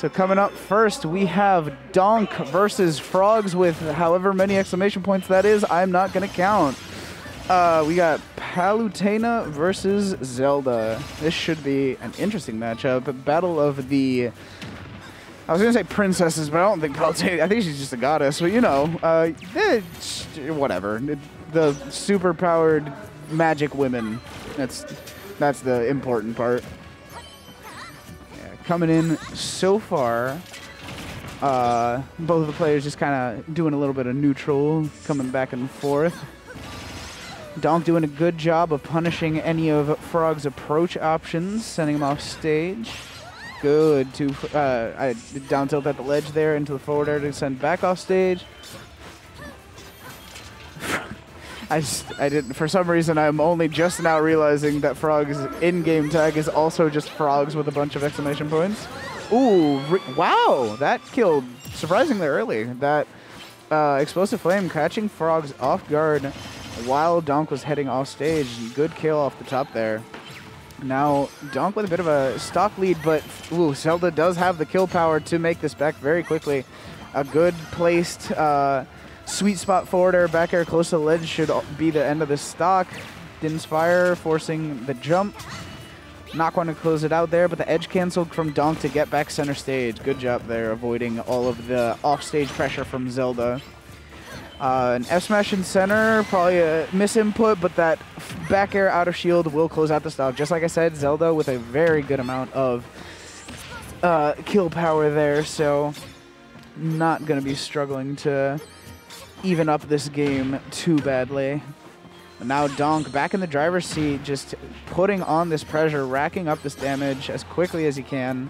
So coming up first, we have Donk versus Frogs with however many exclamation points that is. I'm not going to count. We got Palutena versus Zelda. This should be an interesting matchup. Battle of the... I was going to say princesses, but I don't think Palutena... I think she's just a goddess. But, you know, whatever. The super-powered magic women. That's the important part. Coming in so far, both of the players just kind of doing a little bit of neutral, coming back and forth. Donk doing a good job of punishing any of Frog's approach options, sending him off stage. Good to I down tilt at the ledge there into the forward air to send back off stage. I didn't, for some reason, I'm only just now realizing that Frog's in-game tag is also just Frogs with a bunch of exclamation points. Ooh, wow, that killed surprisingly early. That explosive flame catching Frogs off guard while Donk was heading off stage. Good kill off the top there. Now, Donk with a bit of a stock lead, but ooh, Zelda does have the kill power to make this back very quickly. A good placed... sweet spot forward air, back air close to the ledge should be the end of the stock. Din's fire forcing the jump. Not going to close it out there, but the edge canceled from Donk to get back center stage. Good job there, avoiding all of the off-stage pressure from Zelda. An F smash in center, probably a misinput, but that back air out of shield will close out the stock. Just like I said, Zelda with a very good amount of kill power there, so not going to be struggling to even up this game too badly. And now Donk back in the driver's seat, just putting on this pressure, racking up this damage as quickly as he can.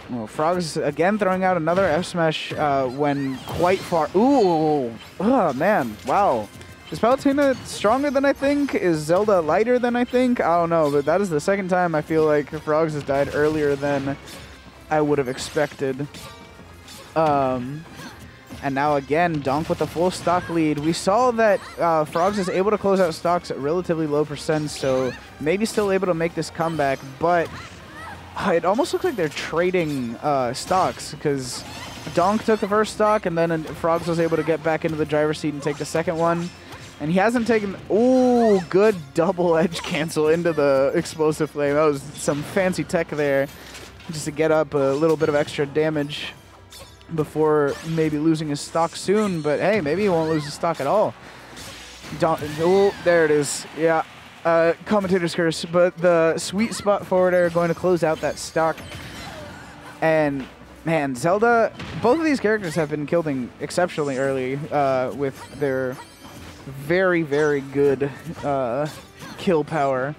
Well, Frogs again throwing out another F smash when quite far. Ooh, oh man, wow. Is Palutena stronger than I think? Is Zelda lighter than I think? I don't know, but that is the second time I feel like Frogs has died earlier than I would have expected. And now again, Donk with a full stock lead. We saw that Frogs is able to close out stocks at relatively low percent, so maybe still able to make this comeback, but it almost looks like they're trading stocks, because Donk took the first stock, and then Frogs was able to get back into the driver's seat and take the second one. And he hasn't taken... Ooh, good double edge cancel into the explosive flame. That was some fancy tech there, just to get up a little bit of extra damage before maybe losing his stock soon, but hey, maybe he won't lose his stock at all. Oh, there it is. Yeah, commentator's curse, but the sweet spot forward air going to close out that stock. And man, Zelda, both of these characters have been killing exceptionally early with their very, very good kill power.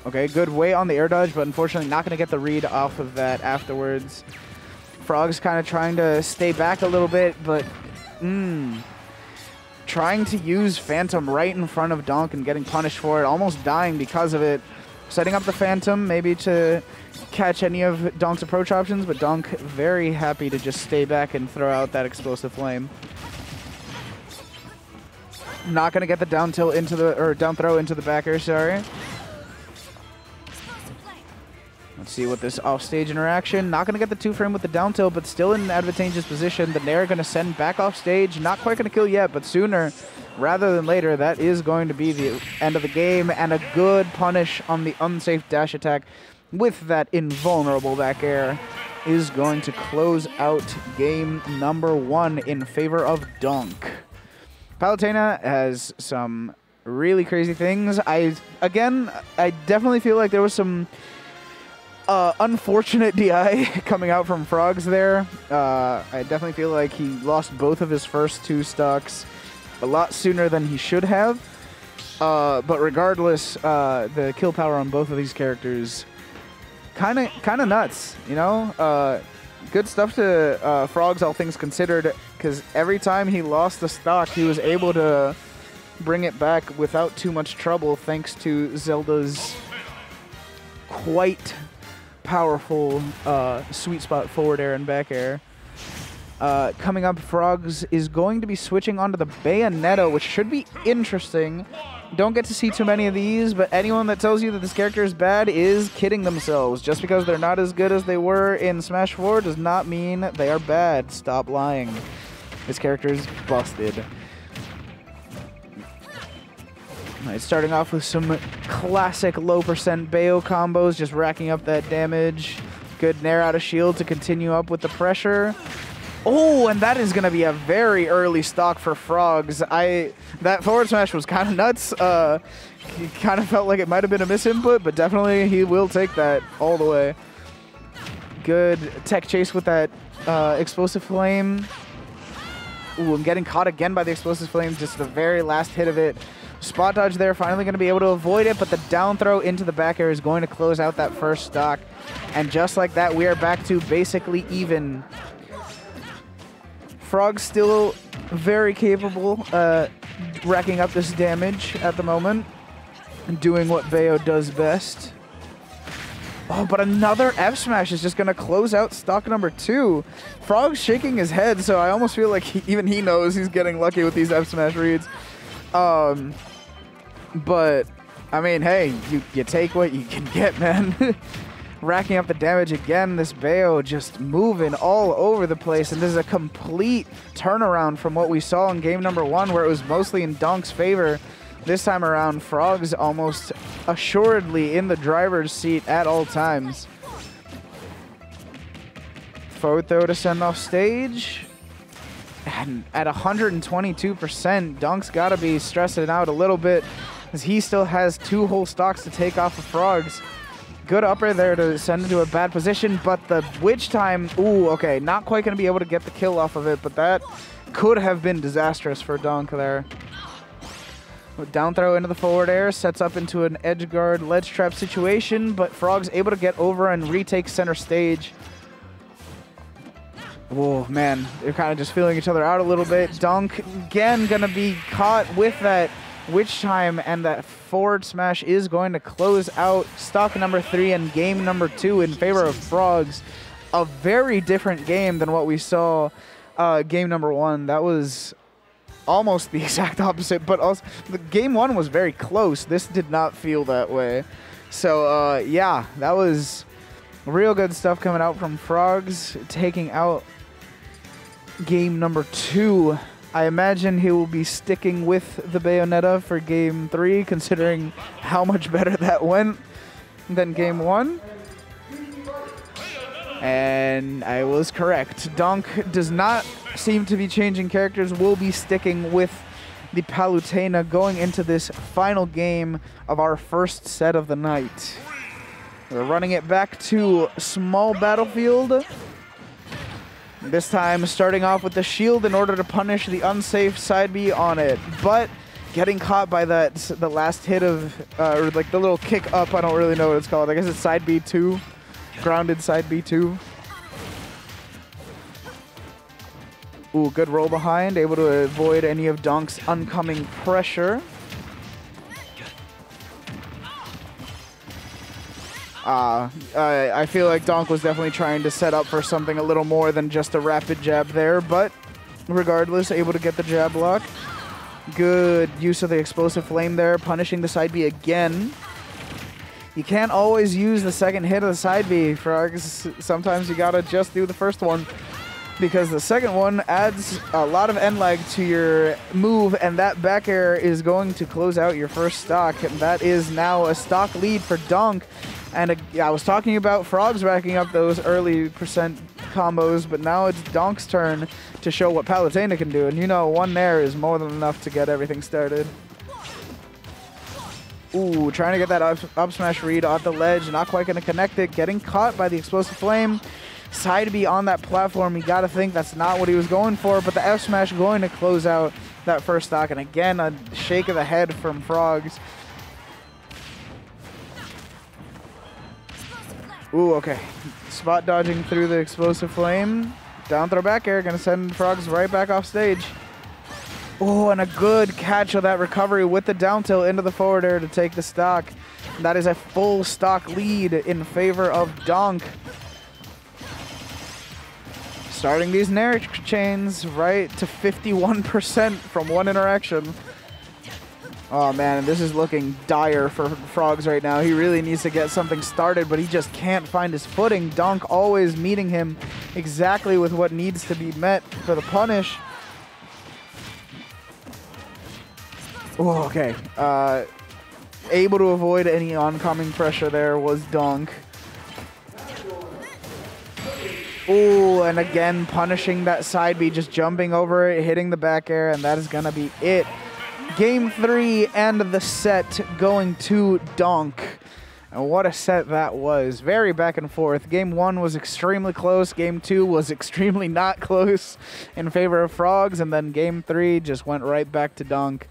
Okay, good way on the air dodge, but unfortunately not going to get the read off of that afterwards. Frog's kind of trying to stay back a little bit, but trying to use Phantom right in front of Donk and getting punished for it, almost dying because of it. Setting up the Phantom maybe to catch any of Donk's approach options, but Donk very happy to just stay back and throw out that explosive flame. Not going to get the down tilt into the, or down throw into the back air, sorry. Let's see what this off-stage interaction. Not going to get the 2-frame with the down tilt, but still in an advantageous position. The Nair going to send back off stage. Not quite going to kill yet, but sooner rather than later, that is going to be the end of the game. And a good punish on the unsafe dash attack with that invulnerable back air is going to close out game number 1 in favor of Donk. Palutena has some really crazy things. I definitely feel like there was some unfortunate DI coming out from Frogs there. I definitely feel like he lost both of his first 2 stocks a lot sooner than he should have. But regardless, the kill power on both of these characters kind of nuts, you know? Good stuff to Frogs, all things considered, because every time he lost the stock, he was able to bring it back without too much trouble, thanks to Zelda's quite powerful sweet spot forward air and back air. Coming up, Frogs is going to be switching onto the Bayonetta, which should be interesting Don't get to see too many of these, but anyone that tells you that this character is bad is kidding themselves. Just because they're not as good as they were in Smash 4 does not mean they are bad. Stop lying. This character is busted. Alright, starting off with some classic low percent Bayo combos, just racking up that damage. Good nair out of shield to continue up with the pressure. Oh, and that is going to be a very early stock for Frogs. That forward smash was kind of nuts. He kind of felt like it might have been a misinput, but definitely he will take that all the way. Good tech chase with that explosive flame. Ooh, and getting caught again by the explosive flame, just the very last hit of it. Spot dodge there, finally going to be able to avoid it, but the down throw into the back air is going to close out that first stock. And just like that, we are back to basically even. Frog's still very capable racking up this damage at the moment and doing what Bayo does best. Oh, but another F smash is just going to close out stock number 2. Frog's shaking his head, so I almost feel like even he knows he's getting lucky with these F smash reads. But, I mean, hey, you take what you can get, man. Racking up the damage again. This Bayo just moving all over the place, and this is a complete turnaround from what we saw in game number 1, where it was mostly in Donk's favor. This time around, Frog's almost assuredly in the driver's seat at all times. Forward throw to send off stage. And at 122%, Donk's got to be stressing out a little bit, as he still has 2 whole stocks to take off of Frogs. Good upper there to send into a bad position, but the witch time, ooh, okay, not quite going to be able to get the kill off of it, but that could have been disastrous for Donk there. Down throw into the forward air, sets up into an edge guard ledge trap situation, but Frog's able to get over and retake center stage. Whoa, man, they're kind of just feeling each other out a little bit. Donk, again, going to be caught with that witch time, and that forward smash is going to close out stock number 3 and game number 2 in favor of Frogs. A very different game than what we saw game number 1. That was almost the exact opposite, but also the game 1 was very close. This did not feel that way. So yeah, that was real good stuff coming out from Frogs, taking out game number 2. I imagine he will be sticking with the Bayonetta for game 3, considering how much better that went than game 1. And I was correct. Donk does not seem to be changing characters, will be sticking with the Palutena going into this final game of our first set of the night. We're running it back to small battlefield. This time starting off with the shield in order to punish the unsafe side B on it. But getting caught by the last hit of, or like the little kick up, I don't really know what it's called. I guess it's side B2, grounded side B2. Ooh, good roll behind, able to avoid any of Donk's oncoming pressure. I feel like Donk was definitely trying to set up for something a little more than just a rapid jab there, but regardless, able to get the jab block. Good use of the explosive flame there, punishing the side B again. You can't always use the second hit of the side B, Frogs. Sometimes you gotta just do the first one, because the second one adds a lot of end lag to your move, and that back air is going to close out your first stock. And that is now a stock lead for Donk. And I was talking about Frogs racking up those early percent combos, but now it's Donk's turn to show what Palutena can do. And you know, one nair is more than enough to get everything started. Ooh, trying to get that up smash read off the ledge, not quite going to connect it, getting caught by the explosive flame. Side B on that platform, you got to think that's not what he was going for, but the F smash going to close out that first stock. And again, a shake of the head from Frogs. Ooh, okay. Spot dodging through the explosive flame. Down throw back air, gonna send Frogs right back off stage. Oh, and a good catch of that recovery with the down tilt into the forward air to take the stock. That is a full stock lead in favor of Donk. Starting these nair chains right to 51% from one interaction. Oh man, this is looking dire for Frogs right now. He really needs to get something started, but he just can't find his footing. Donk always meeting him exactly with what needs to be met for the punish. Oh, okay. Able to avoid any oncoming pressure there was Donk. Oh, and again punishing that side B, just jumping over it, hitting the back air, and that is gonna be it. Game 3 and the set going to Donk. And what a set that was. Very back and forth. Game 1 was extremely close. Game 2 was extremely not close in favor of Frogs. And then Game 3 just went right back to Donk.